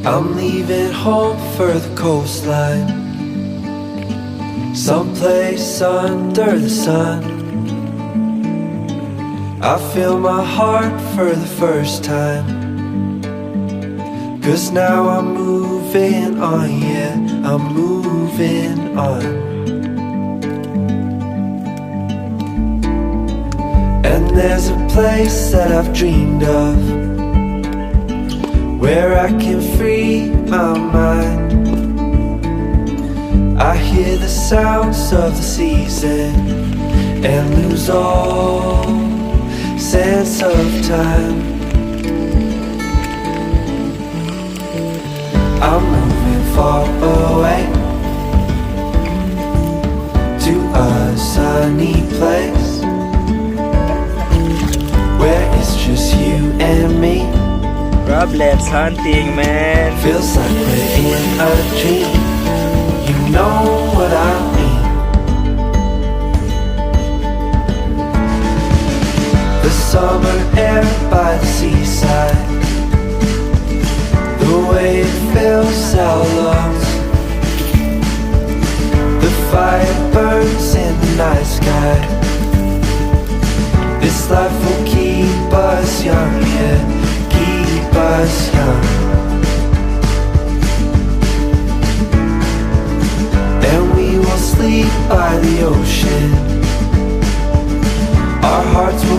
I'm leaving home for the coastline, someplace under the sun. I feel my heart for the first time, 'cause now I'm moving on, yeah, I'm moving on. And there's a place that I've dreamed of, where I can free my mind. I hear the sounds of the season and lose all sense of time. I'm moving far away to a sunny place where it's just you and me. Rob, let's hunting, man. Feels like we're in a dream. You know what I mean. The summer air by the seaside, the way it fills our lungs, the fire burns in the night sky. This life will keep us young, yeah, keep us young. And we will sleep by the ocean, our hearts will